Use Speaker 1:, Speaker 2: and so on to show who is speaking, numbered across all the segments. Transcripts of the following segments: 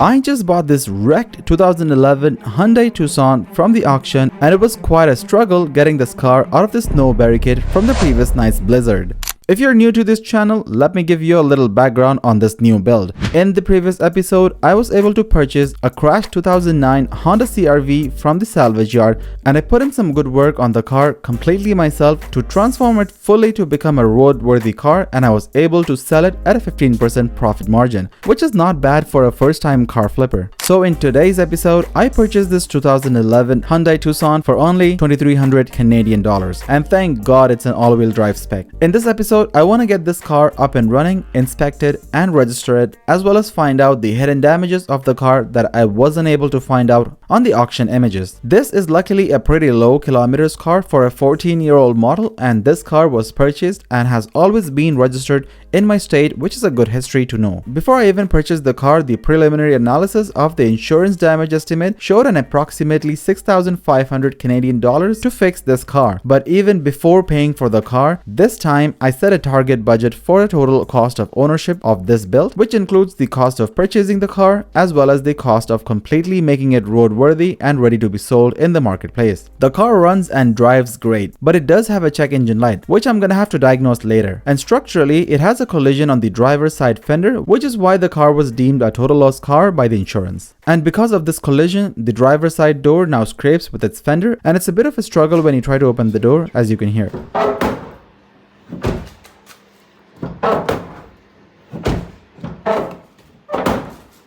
Speaker 1: I just bought this wrecked 2011 Hyundai Tucson from the auction, and it was quite a struggle getting this car out of the snow barricade from the previous night's blizzard. If you're new to this channel, let me give you a little background on this new build. In the previous episode, I was able to purchase a crashed 2009 Honda CR-V from the salvage yard, and I put in some good work on the car completely myself to transform it fully to become a roadworthy car, and I was able to sell it at a 15% profit margin, which is not bad for a first-time car flipper. So in today's episode, I purchased this 2011 Hyundai Tucson for only 2,300 Canadian dollars, and thank God it's an all-wheel drive spec. In this episode, I want to get this car up and running, inspected and register it, as well as find out the hidden damages of the car that I wasn't able to find out on the auction images. This is luckily a pretty low kilometers car for a 14-year-old model, and this car was purchased and has always been registered in my state, which is a good history to know. Before I even purchased the car, the preliminary analysis of the insurance damage estimate showed an approximately 6,500 Canadian dollars to fix this car. But even before paying for the car, this time I set a target budget for a total cost of ownership of this build, which includes the cost of purchasing the car as well as the cost of completely making it roadworthy and ready to be sold in the marketplace. The car runs and drives great, but it does have a check engine light, which I'm gonna have to diagnose later. And structurally, it has a collision on the driver's side fender, which is why the car was deemed a total loss car by the insurance. And because of this collision, the driver's side door now scrapes with its fender, and it's a bit of a struggle when you try to open the door, as you can hear.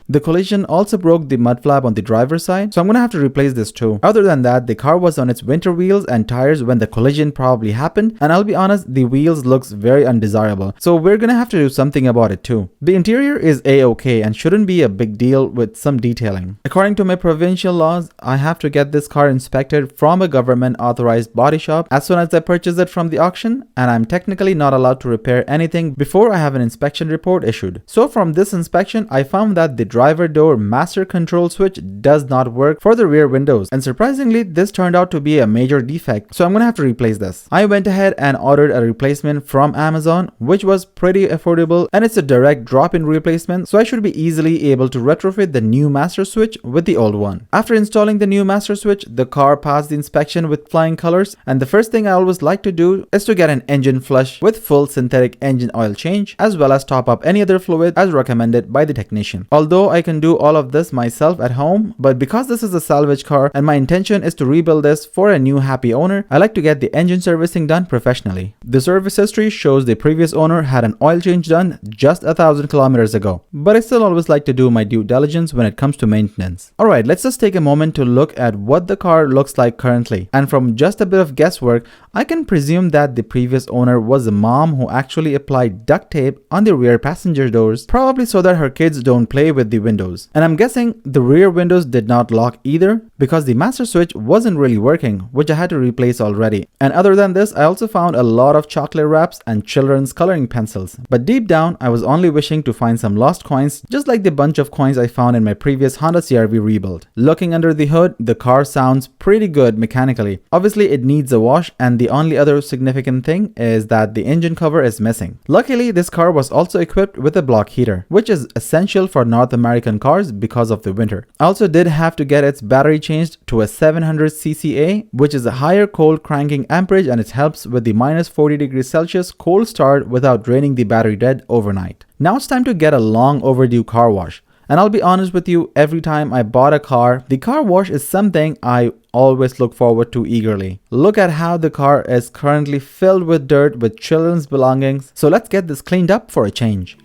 Speaker 1: The collision also broke the mud flap on the driver's side, so I'm gonna have to replace this too. Other than that, the car was on its winter wheels and tires when the collision probably happened, and I'll be honest, the wheels looks very undesirable, so we're gonna have to do something about it too. The interior is a-okay and shouldn't be a big deal with some detailing. According to my provincial laws, I have to get this car inspected from a government authorized body shop as soon as I purchase it from the auction, and I'm technically not allowed to repair anything before I have an inspection report issued. So from this inspection, I found that the driver door master control switch does not work for the rear windows, and surprisingly this turned out to be a major defect, so I'm gonna have to replace this. I went ahead and ordered a replacement from Amazon, which was pretty affordable, and it's a direct drop-in replacement, so I should be easily able to retrofit the new master switch with the old one. After installing the new master switch, the car passed the inspection with flying colors, and the first thing I always like to do is to get an engine flush with full synthetic engine oil change, as well as top up any other fluid as recommended by the technician. Although I can do all of this myself at home, but because this is a salvage car and my intention is to rebuild this for a new happy owner, I like to get the engine servicing done professionally. The service history shows the previous owner had an oil change done just 1,000 kilometers ago, but I still always like to do my due diligence when it comes to maintenance. Alright, let's just take a moment to look at what the car looks like currently, and from just a bit of guesswork, I can presume that the previous owner was a mom who actually applied duct tape on the rear passenger doors, probably so that her kids don't play with the windows. And I'm guessing the rear windows did not lock either, because the master switch wasn't really working, which I had to replace already. And other than this, I also found a lot of chocolate wraps and children's coloring pencils. But deep down, I was only wishing to find some lost coins, just like the bunch of coins I found in my previous Honda CR-V rebuild. Looking under the hood, the car sounds pretty good mechanically. Obviously, it needs a wash, and the only other significant thing is that the engine cover is missing. Luckily, this car was also equipped with a block heater, which is essential for North American cars because of the winter. I also did have to get its battery changed to a 700cca, which is a higher cold cranking amperage, and it helps with the minus 40 degrees Celsius cold start without draining the battery dead overnight. Now it's time to get a long overdue car wash. And I'll be honest with you, every time I bought a car, the car wash is something I always look forward to eagerly. Look at how the car is currently filled with dirt with children's belongings, so let's get this cleaned up for a change.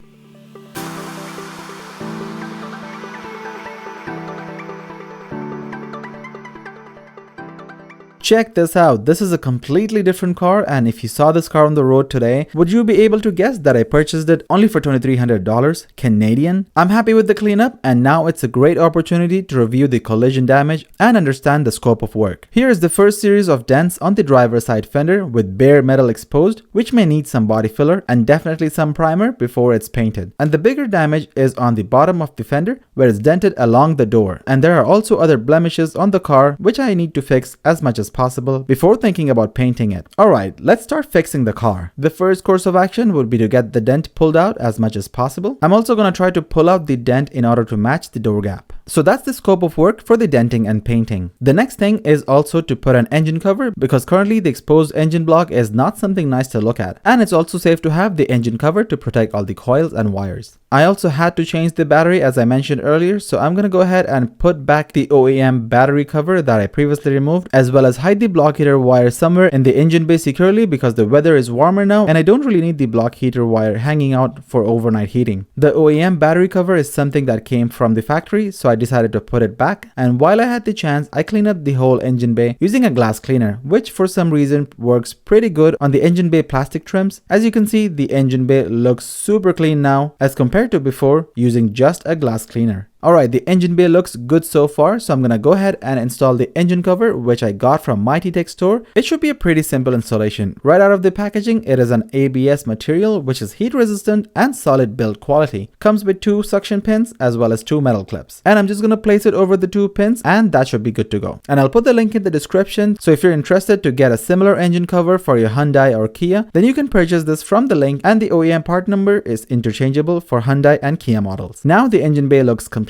Speaker 1: Check this out, this is a completely different car, and if you saw this car on the road today, would you be able to guess that I purchased it only for $2,300 Canadian? I'm happy with the cleanup, and now it's a great opportunity to review the collision damage and understand the scope of work. Here is the first series of dents on the driver's side fender with bare metal exposed, which may need some body filler and definitely some primer before it's painted. And the bigger damage is on the bottom of the fender where it's dented along the door, and there are also other blemishes on the car which I need to fix as much as possible before thinking about painting it. Alright, let's start fixing the car. The first course of action would be to get the dent pulled out as much as possible. I'm also going to try to pull out the dent in order to match the door gap. So that's the scope of work for the denting and painting. The next thing is also to put an engine cover, because currently the exposed engine block is not something nice to look at. And it's also safe to have the engine cover to protect all the coils and wires. I also had to change the battery as I mentioned earlier, so I'm gonna go ahead and put back the OEM battery cover that I previously removed, as well as hide the block heater wire somewhere in the engine bay securely, because the weather is warmer now and I don't really need the block heater wire hanging out for overnight heating. The OEM battery cover is something that came from the factory, so I decided to put it back, and while I had the chance, I cleaned up the whole engine bay using a glass cleaner, which for some reason works pretty good on the engine bay plastic trims. As you can see, the engine bay looks super clean now as compared to before using just a glass cleaner. Alright, the engine bay looks good so far, so I'm gonna go ahead and install the engine cover, which I got from Mighty Tech store. It should be a pretty simple installation. Right out of the packaging, it is an ABS material which is heat resistant and solid build quality. Comes with 2 suction pins as well as 2 metal clips. And I'm just gonna place it over the 2 pins and that should be good to go. And I'll put the link in the description, so if you're interested to get a similar engine cover for your Hyundai or Kia, then you can purchase this from the link, and the OEM part number is interchangeable for Hyundai and Kia models. Now the engine bay looks complete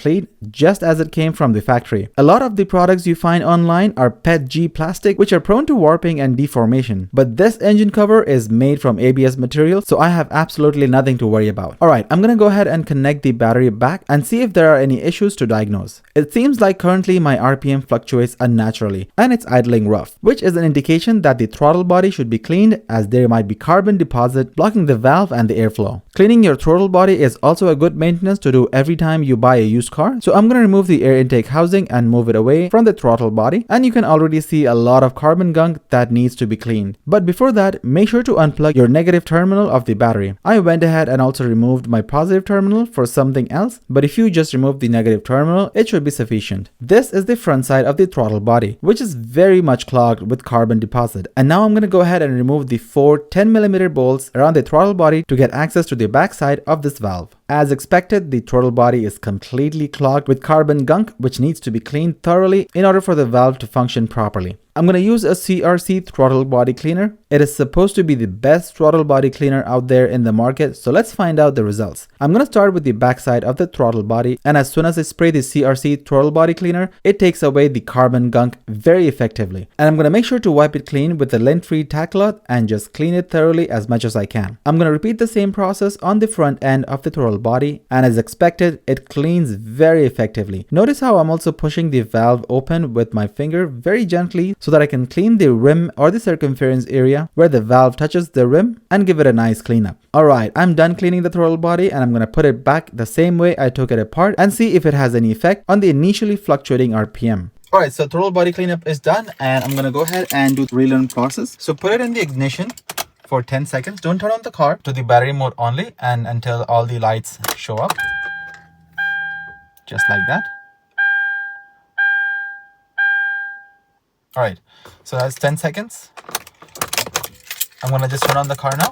Speaker 1: just as it came from the factory. A lot of the products you find online are PETG plastic, which are prone to warping and deformation, but this engine cover is made from ABS material, so I have absolutely nothing to worry about. Alright, I'm gonna go ahead and connect the battery back and see if there are any issues to diagnose. It seems like currently my RPM fluctuates unnaturally and it's idling rough, which is an indication that the throttle body should be cleaned, as there might be carbon deposit blocking the valve and the airflow. Cleaning your throttle body is also a good maintenance to do every time you buy a used car, so I'm going to remove the air intake housing and move it away from the throttle body, and you can already see a lot of carbon gunk that needs to be cleaned. But before that, make sure to unplug your negative terminal of the battery. I went ahead and also removed my positive terminal for something else, but if you just remove the negative terminal, it should be sufficient. This is the front side of the throttle body, which is very much clogged with carbon deposit. And now I'm going to go ahead and remove the 4 10mm bolts around the throttle body to get access to the back side of this valve. As expected, the throttle body is completely clogged with carbon gunk, which needs to be cleaned thoroughly in order for the valve to function properly. I'm going to use a CRC throttle body cleaner. It is supposed to be the best throttle body cleaner out there in the market, so let's find out the results. I'm going to start with the backside of the throttle body, and as soon as I spray the CRC throttle body cleaner, it takes away the carbon gunk very effectively. And I'm going to make sure to wipe it clean with the lint-free tack cloth and just clean it thoroughly as much as I can. I'm going to repeat the same process on the front end of the throttle body, and as expected, it cleans very effectively. Notice how I'm also pushing the valve open with my finger very gently so that I can clean the rim or the circumference area where the valve touches the rim and give it a nice cleanup. Alright, I'm done cleaning the throttle body, and I'm going to put it back the same way I took it apart and see if it has any effect on the initially fluctuating RPM. Alright, so throttle body cleanup is done, and I'm going to go ahead and do the relearn process. So put it in the ignition for 10 seconds. Don't turn on the car, to the battery mode only, and until all the lights show up. Just like that. Alright, so that's 10 seconds. I'm gonna just turn on the car now.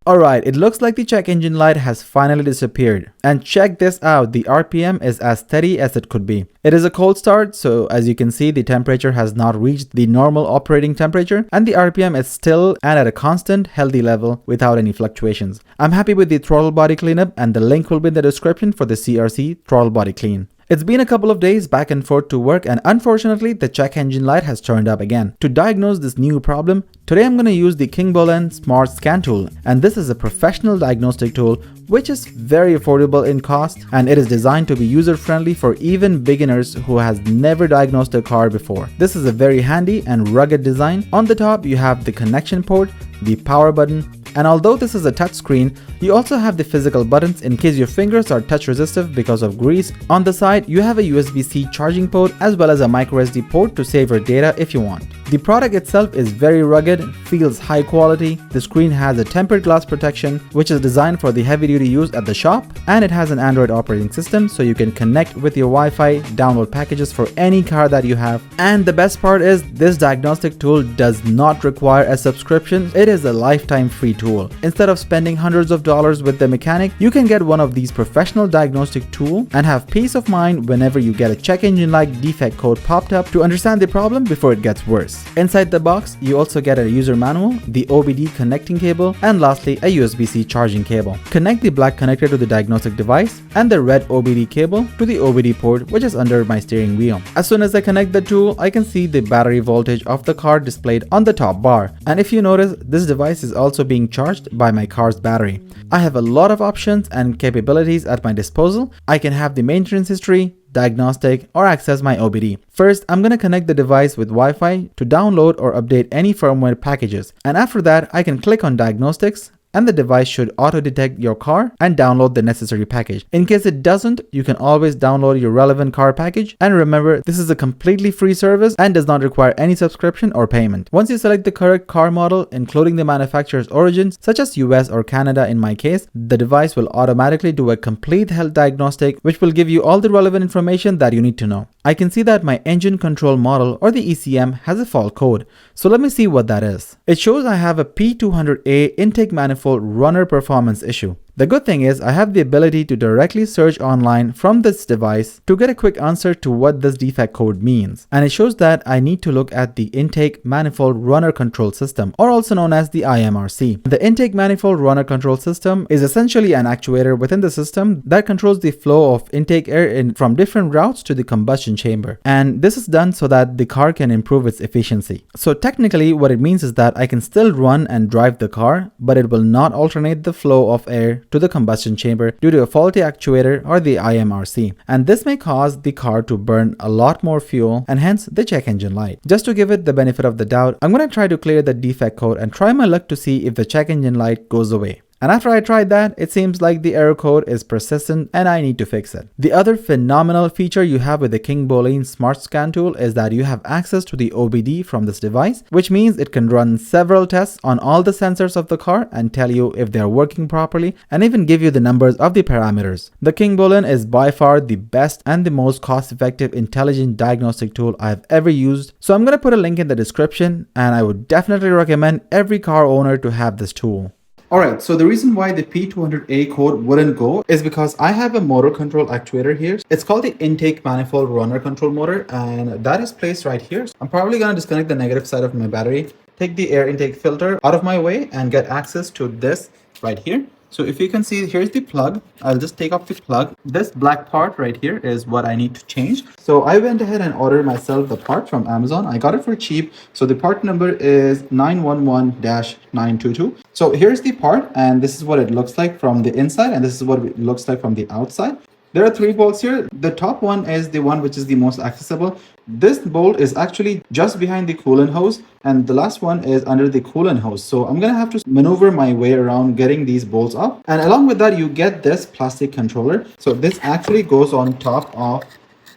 Speaker 1: Alright, it looks like the check engine light has finally disappeared. And check this out, the RPM is as steady as it could be. It is a cold start, so as you can see, the temperature has not reached the normal operating temperature, and the RPM is still and at a constant, healthy level without any fluctuations. I'm happy with the throttle body cleanup, and the link will be in the description for the CRC throttle body clean. It's been a couple of days back and forth to work, and unfortunately the check engine light has turned up again. To diagnose this new problem, today I'm going to use the Kingbolen Smart Scan tool, and this is a professional diagnostic tool which is very affordable in cost, and it is designed to be user-friendly for even beginners who has never diagnosed a car before. This is a very handy and rugged design. On the top you have the connection port, the power button, and although this is a touch screen, you also have the physical buttons in case your fingers are touch resistive because of grease. On the side, you have a USB-C charging port as well as a microSD port to save your data if you want. The product itself is very rugged, feels high quality. The screen has a tempered glass protection which is designed for the heavy duty use at the shop, and it has an Android operating system so you can connect with your Wi-Fi, download packages for any car that you have. And the best part is this diagnostic tool does not require a subscription. It is a lifetime free tool. Instead of spending hundreds of dollars with the mechanic, you can get one of these professional diagnostic tools and have peace of mind whenever you get a check engine light defect code popped up to understand the problem before it gets worse. Inside the box, you also get a user manual, the OBD connecting cable, and lastly a USB-C charging cable. Connect the black connector to the diagnostic device and the red OBD cable to the OBD port which is under my steering wheel. As soon as I connect the tool, I can see the battery voltage of the car displayed on the top bar. And if you notice, this device is also being charged by my car's battery. I have a lot of options and capabilities at my disposal. I can have the maintenance history, diagnostic, or access my OBD. First, I'm going to connect the device with Wi-Fi to download or update any firmware packages. And after that, I can click on diagnostics and the device should auto-detect your car and download the necessary package. In case it doesn't, you can always download your relevant car package. And remember, this is a completely free service and does not require any subscription or payment. Once you select the correct car model, including the manufacturer's origins, such as US or Canada in my case, the device will automatically do a complete health diagnostic, which will give you all the relevant information that you need to know. I can see that my engine control model or the ECM has a fault code. So let me see what that is. It shows I have a P200A intake manifold runner performance issue. The good thing is I have the ability to directly search online from this device to get a quick answer to what this defect code means. And it shows that I need to look at the intake manifold runner control system, or also known as the IMRC. The intake manifold runner control system is essentially an actuator within the system that controls the flow of intake air from different routes to the combustion chamber. And this is done so that the car can improve its efficiency. So technically what it means is that I can still run and drive the car, but it will not alternate the flow of air to the combustion chamber due to a faulty actuator or the IMRC. And this may cause the car to burn a lot more fuel and hence the check engine light. Just to give it the benefit of the doubt, I'm going to try to clear the defect code and try my luck to see if the check engine light goes away. And after I tried that, it seems like the error code is persistent and I need to fix it. The other phenomenal feature you have with the Kingbolen Smart Scan tool is that you have access to the OBD from this device, which means it can run several tests on all the sensors of the car and tell you if they're working properly and even give you the numbers of the parameters. The Kingbolen is by far the best and the most cost-effective intelligent diagnostic tool I've ever used. So I'm going to put a link in the description and I would definitely recommend every car owner to have this tool. Alright, so the reason why the P200A code wouldn't go is because I have a motor control actuator here. It's called the intake manifold runner control motor and that is placed right here. I'm probably going to disconnect the negative side of my battery, take the air intake filter out of my way and get access to this right here. So if you can see, here's the plug. I'll just take off the plug. This black part right here is what I need to change. So I went ahead and ordered myself the part from Amazon. I got it for cheap. So the part number is 911-922. So here's the part and this is what it looks like from the inside and this is what it looks like from the outside. There are 3 bolts here. The top one is the one which is the most accessible. This bolt is actually just behind the coolant hose and the last one is under the coolant hose. So I'm going to have to maneuver my way around getting these bolts up. And along with that, you get this plastic controller. So this actually goes on top of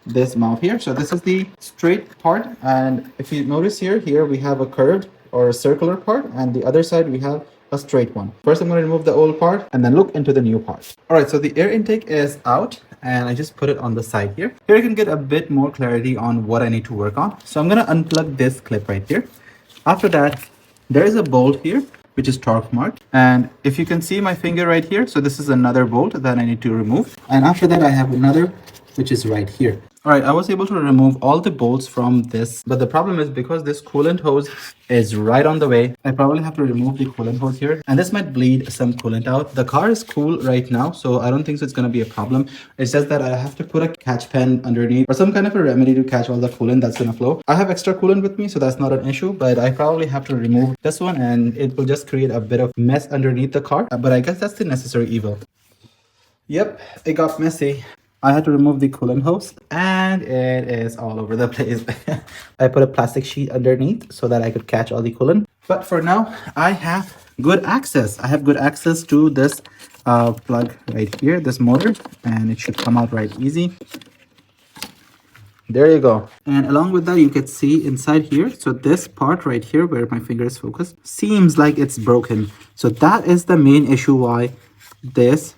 Speaker 1: this mount here. So this is the straight part. And if you notice here we have a curved or a circular part and the other side we have a straight one. First, I'm going to remove the old part and then look into the new part. All right, so the air intake is out and I just put it on the side here. Here you can get a bit more clarity on what I need to work on. So I'm going to unplug this clip right here. After that, there is a bolt here, which is torque marked. And if you can see my finger right here, so this is another bolt that I need to remove. And after that, I have another, which is right here. All right, I was able to remove all the bolts from this, but the problem is because this coolant hose is right on the way, I probably have to remove the coolant hose here and this might bleed some coolant out. The car is cool right now, so I don't think so it's going to be a problem. It's just that I have to put a catch pen underneath or some kind of a remedy to catch all the coolant that's going to flow. I have extra coolant with me, so that's not an issue, but I probably have to remove this one and it will just create a bit of mess underneath the car, but I guess that's the necessary evil. Yep, it got messy. I had to remove the coolant hose and it is all over the place. I put a plastic sheet underneath so that I could catch all the coolant. But for now, I have good access. I have good access to this plug right here, this motor, and it should come out right easy. There you go. And along with that, you can see inside here. So this part right here where my finger is focused seems like it's broken. So that is the main issue why this,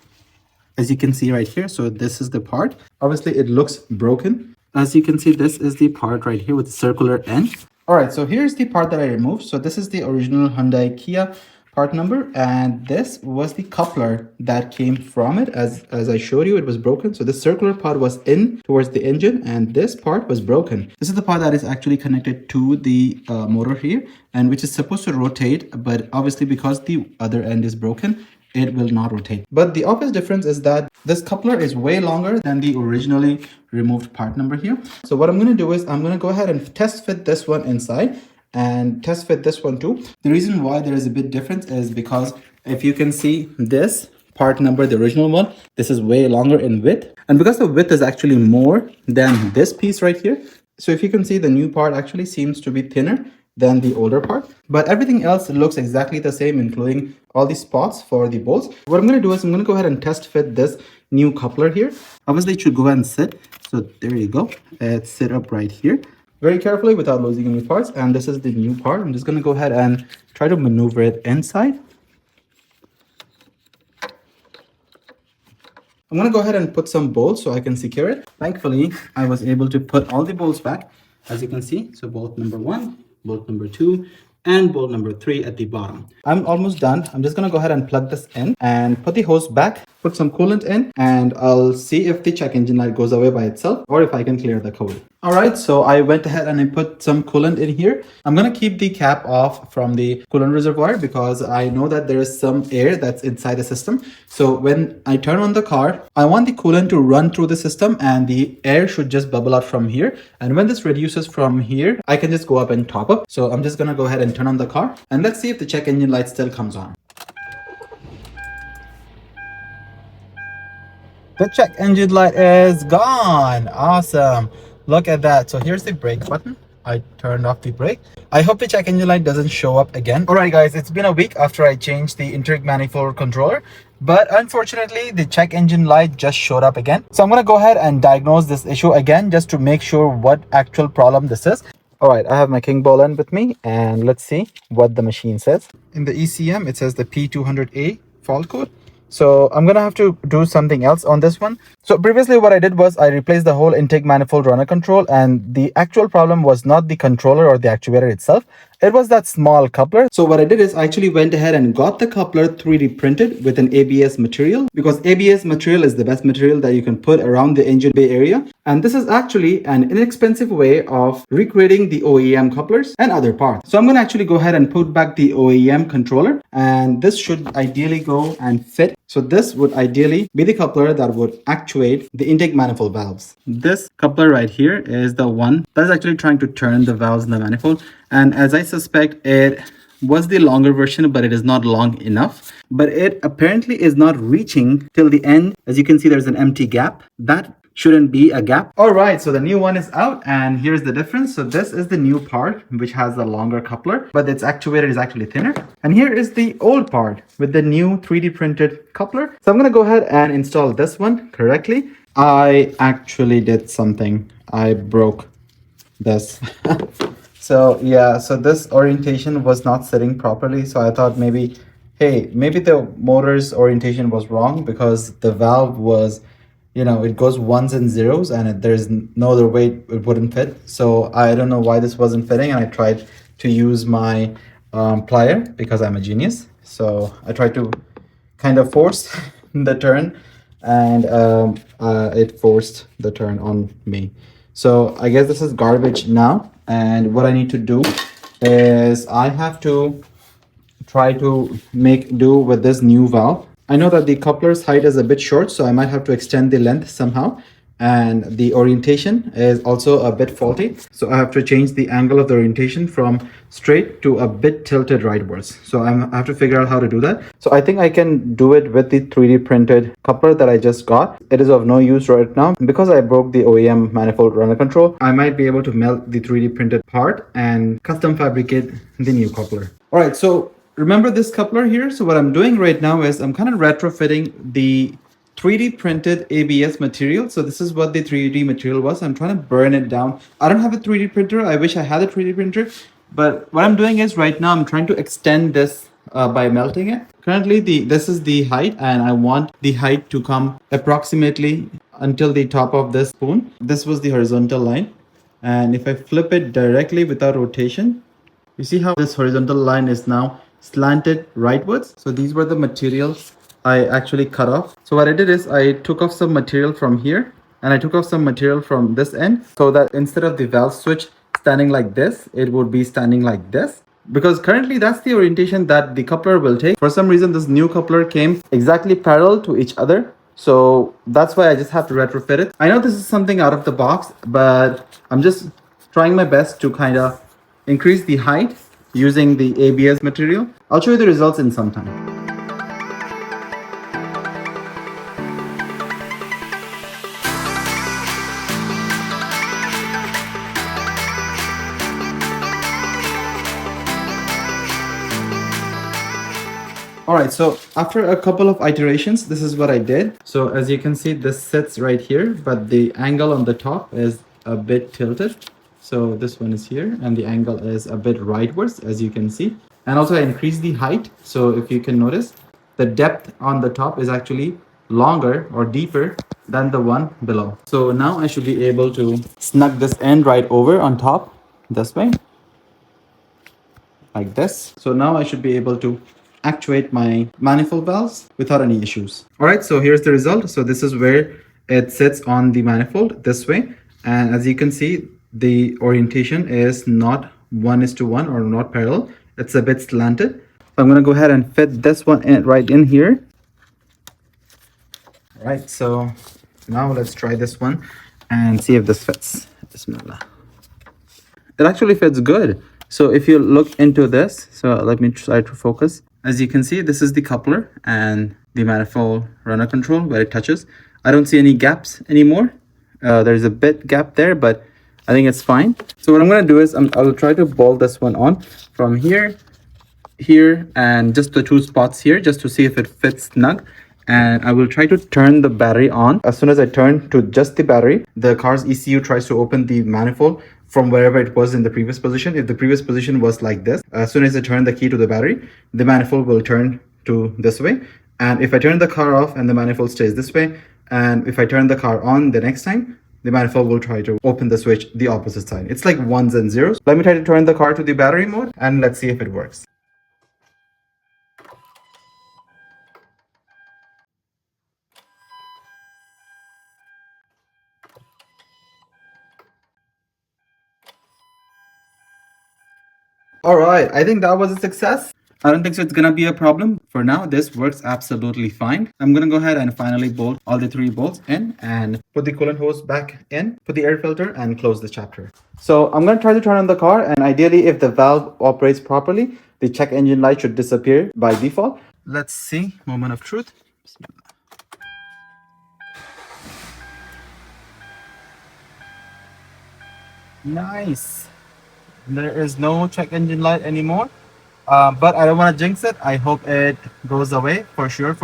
Speaker 1: as you can see right here, so this is the part. Obviously, it looks broken. As you can see, this is the part right here with the circular end. All right, so here's the part that I removed. So this is the original Hyundai Kia part number, and this was the coupler that came from it. As I showed you, it was broken. So this circular part was in towards the engine, and this part was broken. This is the part that is actually connected to the motor here, and which is supposed to rotate, but obviously because the other end is broken, it will not rotate. But the obvious difference is that this coupler is way longer than the originally removed part number here. So what I'm going to do is I'm going to go ahead and test fit this one inside and test fit this one too. The reason why there is a bit difference is because if you can see this part number, the original one, this is way longer in width, and because the width is actually more than this piece right here, so if you can see, the new part actually seems to be thinner than the older part, but everything else looks exactly the same, including all the spots for the bolts. What I'm going to do is I'm going to go ahead and test fit this new coupler here. Obviously it should go ahead and sit, so there you go, it's sit up right here very carefully without losing any parts. And this is the new part. I'm just going to go ahead and try to maneuver it inside. I'm going to go ahead and put some bolts so I can secure it. Thankfully, I was able to put all the bolts back, as you can see. So bolt number 1, bolt number 2, and bolt number 3 at the bottom. I'm almost done. I'm just going to go ahead and plug this in and put the hose back, put some coolant in, and I'll see if the check engine light goes away by itself or if I can clear the code. All right, so I went ahead and I put some coolant in here. I'm going to keep the cap off from the coolant reservoir because I know that there is some air that's inside the system. So when I turn on the car, I want the coolant to run through the system and the air should just bubble out from here. And when this reduces from here, I can just go up and top up. So I'm just going to go ahead and turn on the car and let's see if the check engine light still comes on. The check engine light is gone. Awesome. Look at that. So here's the brake button. I turned off the brake. I hope the check engine light doesn't show up again. All right, guys, it's been a week after I changed the intake manifold controller, but unfortunately the check engine light just showed up again. So I'm going to go ahead and diagnose this issue again just to make sure what actual problem this is. All right, I have my Kingbolen with me and let's see what the machine says. In the ECM, it says the P200A fault code. So I'm gonna have to do something else on this one. So previously what I did was I replaced the whole intake manifold runner control, and the actual problem was not the controller or the actuator itself. It was that small coupler. So what I did is I actually went ahead and got the coupler 3D printed with an ABS material, because ABS material is the best material that you can put around the engine bay area. And this is actually an inexpensive way of recreating the OEM couplers and other parts. So I'm going to actually go ahead and put back the OEM controller, and this should ideally go and fit. So this would ideally be the coupler that would actuate the intake manifold valves. This coupler right here is the one that's actually trying to turn the valves in the manifold. And as I suspect, it was the longer version, but it is not long enough. But it apparently is not reaching till the end. As you can see, there's an empty gap. That shouldn't be a gap. All right, so the new one is out, and here's the difference. So this is the new part, which has the longer coupler, but its actuator is actually thinner. And here is the old part with the new 3D printed coupler. So I'm gonna go ahead and install this one correctly. I actually did something. I broke this. So yeah, so this orientation was not sitting properly. So I thought maybe, hey, maybe the motor's orientation was wrong, because the valve was, you know, it goes ones and zeros, and there's no other way it wouldn't fit. So I don't know why this wasn't fitting, and I tried to use my plier, because I'm a genius. So I tried to kind of force the turn, and it forced the turn on me. So I guess this is garbage now, and what I need to do is I have to try to make do with this new valve. I know that the coupler's height is a bit short, so I might have to extend the length somehow. And the orientation is also a bit faulty. So I have to change the angle of the orientation from straight to a bit tilted rightwards. So I have to figure out how to do that. So I think I can do it with the 3D printed coupler that I just got. It is of no use right now. Because I broke the OEM manifold runner control, I might be able to melt the 3D printed part and custom fabricate the new coupler. All right, so remember this coupler here? So what I'm doing right now is I'm kind of retrofitting the 3D printed ABS material. So this is what the 3D material was. I'm trying to burn it down. I don't have a 3D printer. I wish I had a 3D printer. But what I'm doing is right now I'm trying to extend this by melting it. Currently this is the height, and I want the height to come approximately until the top of this spoon. This was the horizontal line. And if I flip it directly without rotation, you see how this horizontal line is now slanted rightwards. So these were the materials I actually cut off. So what I did is I took off some material from here and I took off some material from this end so that instead of the valve switch standing like this, it would be standing like this. Because currently that's the orientation that the coupler will take. For some reason, this new coupler came exactly parallel to each other. So that's why I just have to retrofit it. I know this is something out of the box, but I'm just trying my best to kind of increase the height using the ABS material. I'll show you the results in some time. Alright, so after a couple of iterations, this is what I did. So as you can see, this sits right here, but the angle on the top is a bit tilted. So this one is here and the angle is a bit rightwards, as you can see. And also I increased the height. So if you can notice, the depth on the top is actually longer or deeper than the one below. So now I should be able to snug this end right over on top this way, like this. So now I should be able to actuate my manifold valves without any issues. All right, so here's the result. So this is where it sits on the manifold this way. And as you can see, the orientation is not 1:1 or not parallel. It's a bit slanted. So I'm going to go ahead and fit this one in right in here. All right, so now let's try this one and see if this fits. Bismillah. It actually fits good. So if you look into this, so let me try to focus. As you can see, this is the coupler and the manifold runner control where it touches. I don't see any gaps anymore. There's a bit gap there, but I think it's fine. So what I'm going to do is I'll try to bolt this one on from here, here, and just the two spots here, just to see if it fits snug. And I will try to turn the battery on. As soon as I turn to just the battery, the car's ECU tries to open the manifold from wherever it was in the previous position. If the previous position was like this, as soon as I turn the key to the battery, the manifold will turn to this way. And if I turn the car off and the manifold stays this way, and if I turn the car on the next time, the manifold will try to open the switch the opposite side. It's like ones and zeros. Let me try to turn the car to the battery mode and let's see if it works. All right, I think that was a success. I don't think so it's gonna be a problem. For now, this works absolutely fine. I'm gonna go ahead and finally bolt all the 3 bolts in and put the coolant hose back in, put the air filter, and close the chapter. So I'm gonna try to turn on the car, and ideally, if the valve operates properly, the check engine light should disappear by default. Let's see, moment of truth. Nice. There is no check engine light anymore, but I don't want to jinx it. I hope it goes away for sure.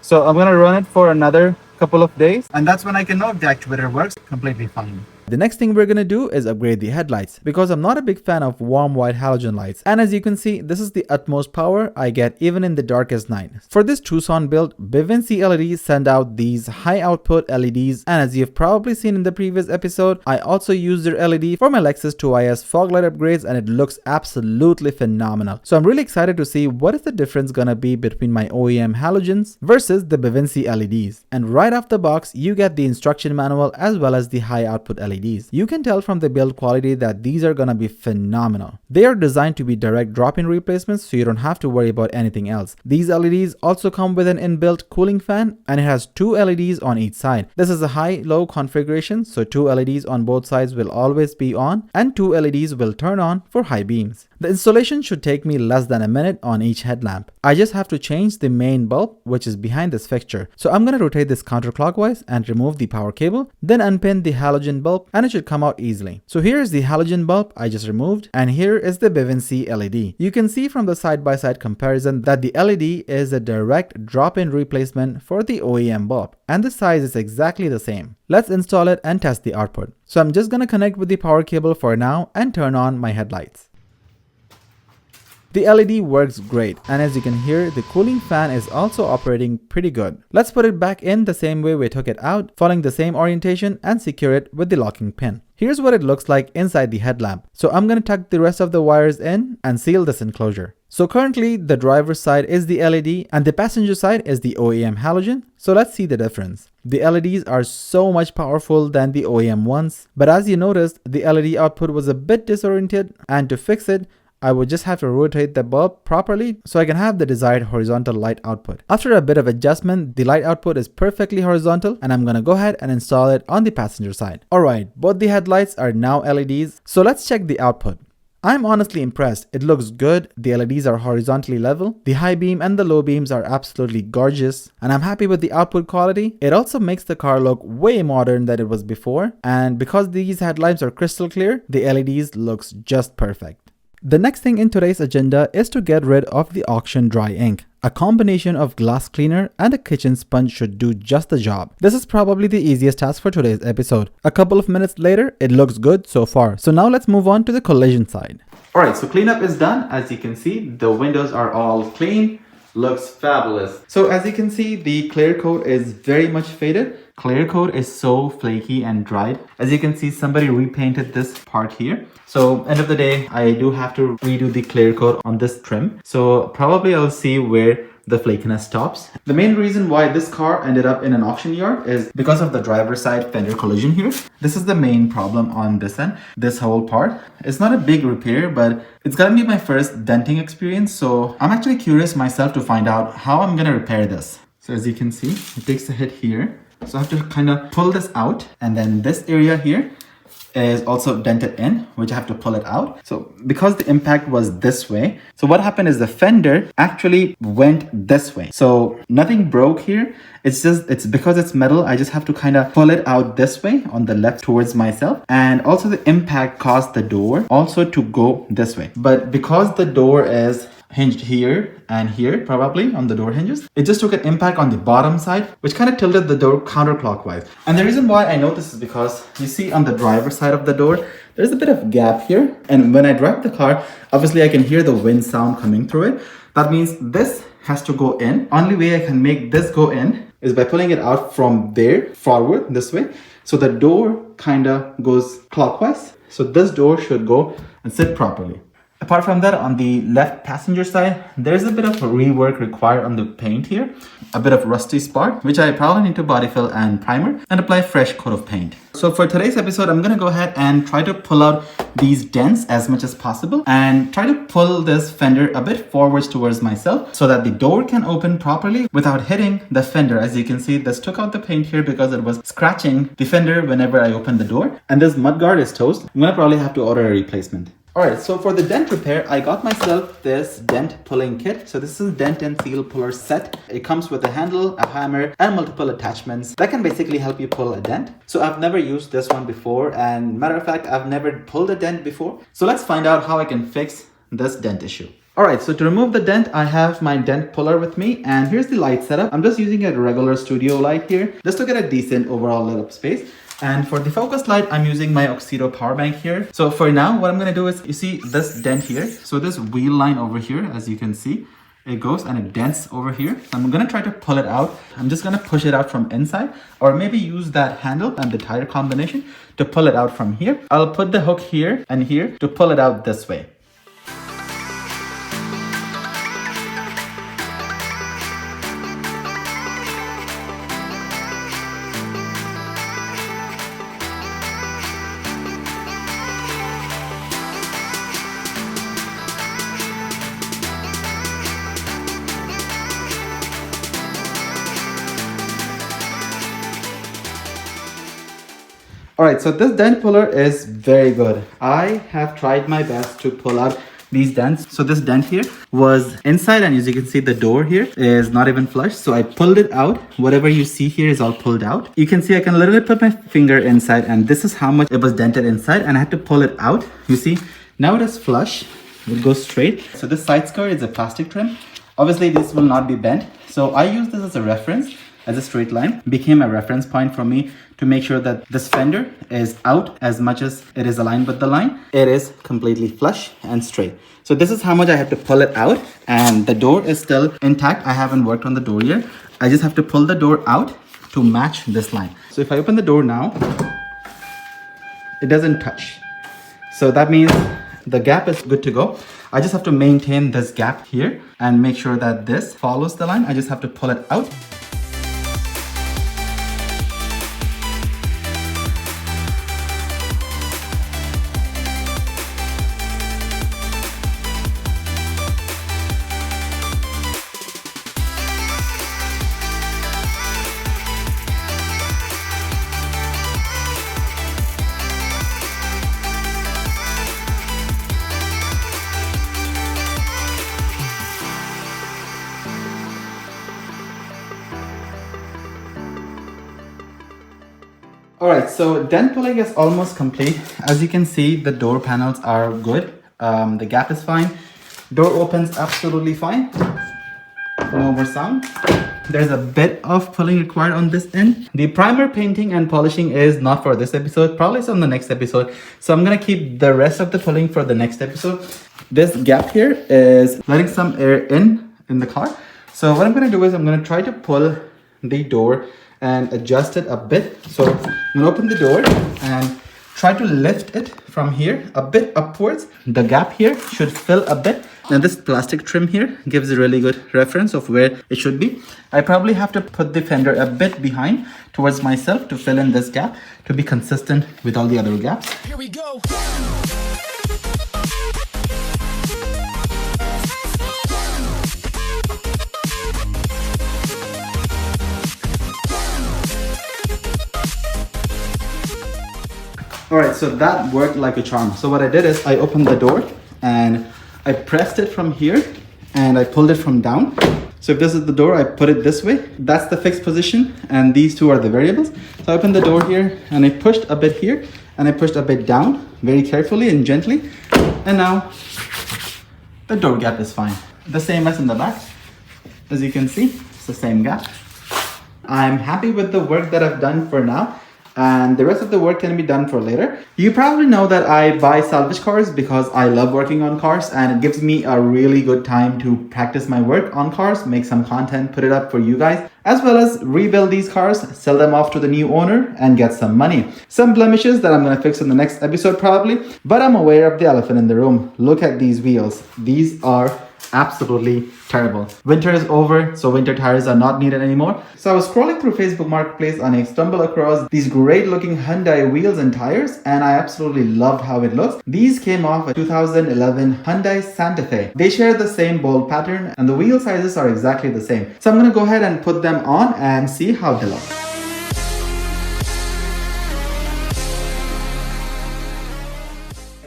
Speaker 1: So I'm gonna run it for another couple of days, and that's when I can know if the actuator works completely fine. The next thing we're gonna do is upgrade the headlights, because I'm not a big fan of warm white halogen lights, and as you can see, this is the utmost power I get even in the darkest night. For this Tucson build, Bevinsee LEDs send out these high output LEDs, and as you've probably seen in the previous episode, I also use their LED for my Lexus 2IS fog light upgrades, and it looks absolutely phenomenal. So I'm really excited to see what is the difference gonna be between my OEM halogens versus the Bevinsee LEDs. And right off the box, you get the instruction manual as well as the high output LEDs. You can tell from the build quality that these are gonna be phenomenal. They are designed to be direct drop-in replacements, so you don't have to worry about anything else. These LEDs also come with an inbuilt cooling fan, and it has 2 LEDs on each side. This is a high-low configuration, so 2 LEDs on both sides will always be on, and 2 LEDs will turn on for high beams. The installation should take me less than a minute on each headlamp. I just have to change the main bulb, which is behind this fixture. So I'm going to rotate this counterclockwise and remove the power cable, then unpin the halogen bulb, and it should come out easily. So here is the halogen bulb I just removed, and here is the Bevinsee LED. You can see from the side-by-side comparison that the LED is a direct drop-in replacement for the OEM bulb, and the size is exactly the same. Let's install it and test the output. So I'm just going to connect with the power cable for now and turn on my headlights. The LED works great, and as you can hear, the cooling fan is also operating pretty good. Let's put it back in the same way we took it out, following the same orientation, and secure it with the locking pin. Here's what it looks like inside the headlamp. So I'm going to tuck the rest of the wires in and seal this enclosure. So currently the driver's side is the LED and the passenger side is the OEM halogen. So let's see the difference. The LEDs are so much powerful than the OEM ones, but as you noticed, the LED output was a bit disoriented, and to fix it, I would just have to rotate the bulb properly so I can have the desired horizontal light output. After a bit of adjustment, the light output is perfectly horizontal, and I'm gonna go ahead and install it on the passenger side. Alright, both the headlights are now LEDs, so let's check the output. I'm honestly impressed. It looks good, the LEDs are horizontally level, the high beam and the low beams are absolutely gorgeous, and I'm happy with the output quality. It also makes the car look way modern than it was before, and because these headlights are crystal clear, the LEDs looks just perfect. The next thing in today's agenda is to get rid of the auction dry ink. A combination of glass cleaner and a kitchen sponge should do just the job. This is probably the easiest task for today's episode. A couple of minutes later, it looks good so far. So now let's move on to the collision side. Alright, so cleanup is done. As you can see, the windows are all clean. Looks fabulous. So as you can see, the clear coat is very much faded. Clear coat is so flaky and dried. As you can see, somebody repainted this part here. So end of the day, I do have to redo the clear coat on this trim. So probably I'll see where the flakiness stops. The main reason why this car ended up in an auction yard is because of the driver's side fender collision here. This is the main problem on this end, this whole part. It's not a big repair, but it's gonna be my first denting experience. So I'm actually curious myself to find out how I'm gonna repair this. So as you can see, it takes a hit here. So I have to kind of pull this out, and then this area here is also dented in, which I have to pull it out. So because the impact was this way, so what happened is the fender actually went this way. So nothing broke here. It's because it's metal, I just have to kind of pull it out this way on the left towards myself. And also the impact caused the door also to go this way. But because the door is hinged here and here, probably on the door hinges, it just took an impact on the bottom side, which kind of tilted the door counterclockwise. And the reason why I know this is because you see on the driver's side of the door, there's a bit of gap here. And when I drive the car, obviously I can hear the wind sound coming through it. That means this has to go in. Only way I can make this go in is by pulling it out from there forward this way. So the door kind of goes clockwise. So this door should go and sit properly. Apart from that, on the left passenger side, there's a bit of rework required on the paint here. A bit of rusty spot, which I probably need to body fill and primer and apply a fresh coat of paint. So for today's episode, I'm going to go ahead and try to pull out these dents as much as possible and try to pull this fender a bit forwards towards myself so that the door can open properly without hitting the fender. As you can see, this took out the paint here because it was scratching the fender whenever I opened the door. And this mudguard is toast. I'm going to probably have to order a replacement. Alright, so for the dent repair, I got myself this dent pulling kit. So this is dent and seal puller set. It comes with a handle, a hammer, and multiple attachments that can basically help you pull a dent. So I've never used this one before, and matter of fact, I've never pulled a dent before. So let's find out how I can fix this dent issue. Alright, so to remove the dent, I have my dent puller with me, and here's the light setup. I'm just using a regular studio light here just to get a decent overall lit up space. And for the focus light, I'm using my Oxydo power bank here. So for now, what I'm going to do is, you see this dent here. So this wheel line over here, as you can see, it goes and it dents over here. I'm going to try to pull it out. I'm just going to push it out from inside, or maybe use that handle and the tire combination to pull it out from here. I'll put the hook here and here to pull it out this way. Alright, so this dent puller is very good. I have tried my best to pull out these dents. So this dent here was inside, and as you can see, the door here is not even flush. So I pulled it out. Whatever you see here is all pulled out. You can see I can literally put my finger inside, and this is how much it was dented inside, and I had to pull it out. You see, now it is flush. It goes straight. So this side skirt is a plastic trim. Obviously, this will not be bent. So I use this as a reference as a straight line became a reference point for me to make sure that this fender is out as much as it is aligned with the line. It is completely flush and straight. So this is how much I have to pull it out, and the door is still intact. I haven't worked on the door yet. I just have to pull the door out to match this line. So if I open the door now, it doesn't touch. So that means the gap is good to go. I just have to maintain this gap here and make sure that this follows the line. I just have to pull it out. Alright, so dent pulling is almost complete. As you can see, the door panels are good. The gap is fine. Door opens absolutely fine. No more sound. There's a bit of pulling required on this end. The primer painting and polishing is not for this episode. Probably it's on the next episode. So I'm going to keep the rest of the pulling for the next episode. This gap here is letting some air in the car. So what I'm going to do is I'm going to try to pull the door and adjust it a bit. So I'm gonna open the door and try to lift it from here a bit upwards. The gap here should fill a bit. Now this plastic trim here gives a really good reference of where it should be. I probably have to put the fender a bit behind towards myself to fill in this gap to be consistent with all the other gaps.
Speaker 2: Here we go.
Speaker 1: Alright, so that worked like a charm. So what I did is I opened the door and I pressed it from here and I pulled it from down. So if this is the door, I put it this way. That's the fixed position and these two are the variables. So I opened the door here and I pushed a bit here and I pushed a bit down very carefully and gently. And now the door gap is fine. The same as in the back. As you can see, it's the same gap. I'm happy with the work that I've done for now, and the rest of the work can be done for later. You probably know that I buy salvage cars because I love working on cars, and it gives me a really good time to practice my work on cars, make some content, put it up for you guys, as well as rebuild these cars, sell them off to the new owner and get some money. Some blemishes that I'm going to fix in the next episode probably, but I'm aware of the elephant in the room. Look at these wheels. These are absolutely terrible. Winter is over, so winter tires are not needed anymore. So I was scrolling through Facebook Marketplace and I stumbled across these great looking Hyundai wheels and tires, and I absolutely loved how it looks. These came off a 2011 Hyundai Santa Fe. They share the same bolt pattern and the wheel sizes are exactly the same. So I'm going to go ahead and put them on and see how they look.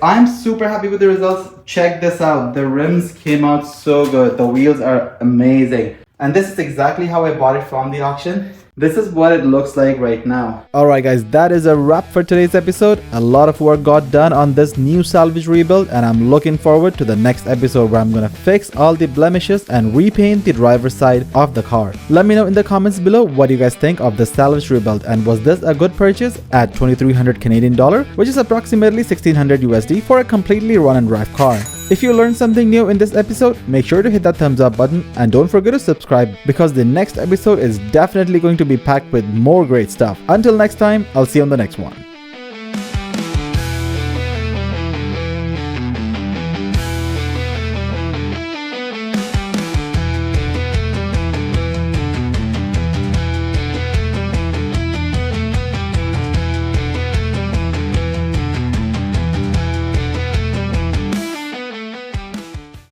Speaker 1: I'm super happy with the results. Check this out. The rims came out so good. The wheels are amazing. And this is exactly how I bought it from the auction. This is what it looks like right now. Alright guys, that is a wrap for today's episode. A lot of work got done on this new salvage rebuild, and I'm looking forward to the next episode where I'm gonna fix all the blemishes and repaint the driver's side of the car. Let me know in the comments below what you guys think of the salvage rebuild, and was this a good purchase at 2300 Canadian dollar, which is approximately 1600 USD for a completely run and drive car. If you learned something new in this episode, make sure to hit that thumbs up button and don't forget to subscribe, because the next episode is definitely going to be packed with more great stuff. Until next time, I'll see you on the next one.